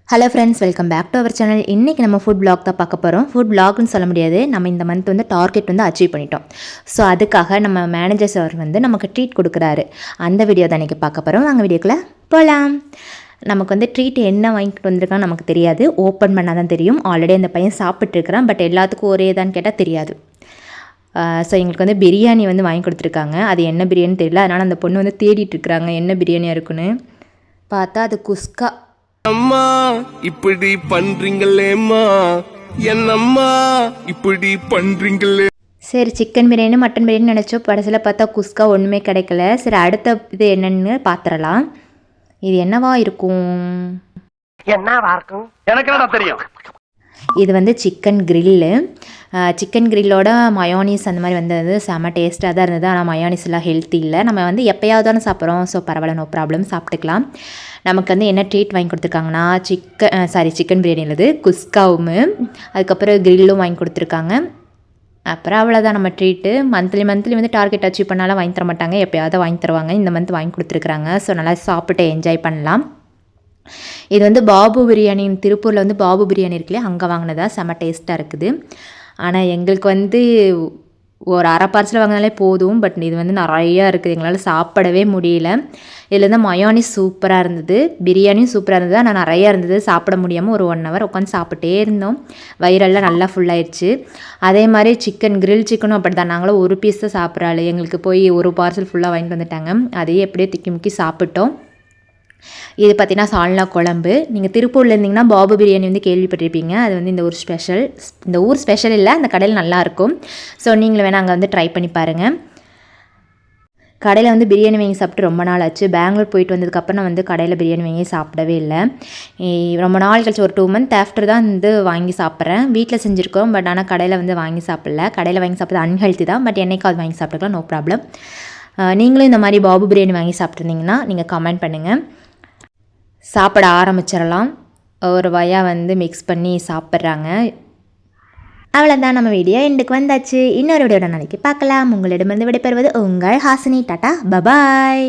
Hello friends, welcome back to our channel. இன்றைக்கி நம்ம food black தான் பார்க்க போகிறோம். ஃபுட் பிளாக்னு சொல்ல முடியாது, நம்ம இந்த மந்த் வந்து டார்கெட் வந்து அச்சீவ் பண்ணிட்டோம். ஸோ அதுக்காக நம்ம மேனேஜர் சார் வந்து நமக்கு ட்ரீட் கொடுக்குறாரு. அந்த வீடியோ தான் இன்றைக்கி பார்க்க போகிறோம். வாங்க வீடியோக்குள்ளே போகலாம். நமக்கு வந்து ட்ரீட் என்ன வாங்கிட்டு வந்திருக்கான்னு நமக்கு தெரியாது, ஓப்பன் பண்ணால் தான் தெரியும். ஆல்ரெடி அந்த பையன் சாப்பிட்ருக்கிறான், பட் எல்லாத்துக்கும் ஒரே தான்னு கேட்டால் தெரியாது. ஸோ எங்களுக்கு வந்து பிரியாணி வந்து வாங்கி கொடுத்துருக்காங்க. அது என்ன பிரியாணி தெரியல, அதனால் அந்த பொண்ணு வந்து தேடிட்டுருக்குறாங்க என்ன பிரியாணியாக இருக்குன்னு. பார்த்தா அது குஸ்கா. அம்மா இப்படி பண்றீங்களேம்மா, என்னம்மா இப்படி பண்றீங்களே. சரி, சிக்கன் பிரியாணி மட்டன் பிரியாணி நினச்சோம். கடைசியில் பார்த்தா குஸ்கா ஒன்றுமே கிடைக்கல. சரி, அடுத்த இது என்னன்னு பார்த்துடலாம். இது என்னவா இருக்கும்? எனக்கு என்னடா தெரியும். இது வந்து சிக்கன் கிரில்லு. சிக்கன் கிரில்லோட மயோனிஸ் அந்த மாதிரி வந்தது செம்ம டேஸ்ட்டாக தான் இருந்தது. ஆனால் மயோனிஸ் எல்லாம் ஹெல்த்தி இல்லை. நம்ம வந்து எப்போயாவது தானே சாப்பிட்றோம். ஸோ பரவாயில்ல, நோ ப்ராப்ளம், சாப்பிட்டுக்கலாம். நமக்கு வந்து என்ன ட்ரீட் வாங்கி கொடுத்துருக்காங்கன்னா சிக்கன் பிரியாணியில் குஸ்காவும் அதுக்கப்புறம் கிரில்லும் வாங்கி கொடுத்துருக்காங்க. அப்புறம் அவ்வளோதான் நம்ம ட்ரீட்டு. மந்த்லி வந்து டார்கெட் அச்சீவ் பண்ணாலும் வாங்கி தர மாட்டாங்க, எப்போயாவது வாங்கி தருவாங்க. இந்த மந்த் வாங்கி கொடுத்துருக்குறாங்க. ஸோ நல்லா சாப்பிட்டு என்ஜாய் பண்ணலாம். இது வந்து பாபு பிரியாணி, திருப்பூரில் வந்து பாபு பிரியாணி இருக்குல்லையா, அங்கே வாங்கினதா செம்ம டேஸ்ட்டாக இருக்குது. ஆனால் எங்களுக்கு வந்து ஒரு அரை பார்சல் வாங்கினாலே போதும். பட் இது வந்து நிறையா இருக்குது, எங்களால் சாப்பிடவே முடியல. இதில் வந்து மயோனிஸ் சூப்பராக இருந்தது, பிரியாணியும் சூப்பராக இருந்தது. ஆனால் நிறையா இருந்தது, சாப்பிட முடியாமல் ஒரு 1 ஹவர் உட்காந்து சாப்பிட்டே இருந்தோம். வயிறெல்லாம் நல்லா ஃபுல்லாகிடுச்சு. அதே மாதிரி கிரில் சிக்கனும் அப்படி தான். நாங்களும் ஒரு பீஸ் தான் சாப்பிட்றாள். எங்களுக்கு போய் ஒரு பார்சல் ஃபுல்லாக வாங்கிட்டு வந்துட்டாங்க. அதையே எப்படியே திக்கி முக்கி சாப்பிட்டோம். இது பார்த்திங்கன்னா சால்னா குழம்பு. நீங்கள் திருப்பூரில் இருந்தீங்கன்னா பாபு பிரியாணி வந்து கேள்விப்பட்டிருப்பீங்க. அது வந்து இந்த ஊர் ஸ்பெஷல் இல்லை, அந்த கடையில் நல்லாயிருக்கும். ஸோ நீங்களும் வேணால் அங்கே வந்து ட்ரை பண்ணி பாருங்கள். கடையில் வந்து பிரியாணி வாங்கி சாப்பிட்டு ரொம்ப நாள் ஆச்சு. பெங்களூர் போயிட்டு வந்ததுக்கப்புறம் நான் வந்து கடையில் பிரியாணி வாங்கி சாப்பிடவே இல்லை. ரொம்ப நாள் கழிச்சு ஒரு 2 மந்த் ஆஃப்டர் தான் வந்து வாங்கி சாப்பிட்றேன். வீட்டில் செஞ்சுருக்கோம், பட் ஆனால் கடையில் வந்து வாங்கி சாப்பிடல. கடையில் வாங்கி சாப்பிட்றது அன்ஹெல்த்தி தான், பட் என்னைக்காவது வாங்கி சாப்பிட்டுக்கலாம், நோ ப்ராப்ளம். நீங்களும் இந்த மாதிரி பாபு பிரியாணி வாங்கி சாப்பிட்ருந்தீங்கன்னா நீங்கள் கமெண்ட் பண்ணுங்கள். சாப்பிட ஆரம்பிச்சிடலாம். ஒரு வயாக வந்து மிக்ஸ் பண்ணி சாப்பிட்றாங்க. அவ்வளோதான், நம்ம வீடியோ எண்டுக்கு வந்தாச்சு. இன்னொரு வீடியோட நாளைக்கு பார்க்கலாம். உங்களிடமிருந்து விடைபெறுவது உங்கள் ஹாசினி. டாடா, பபாய்.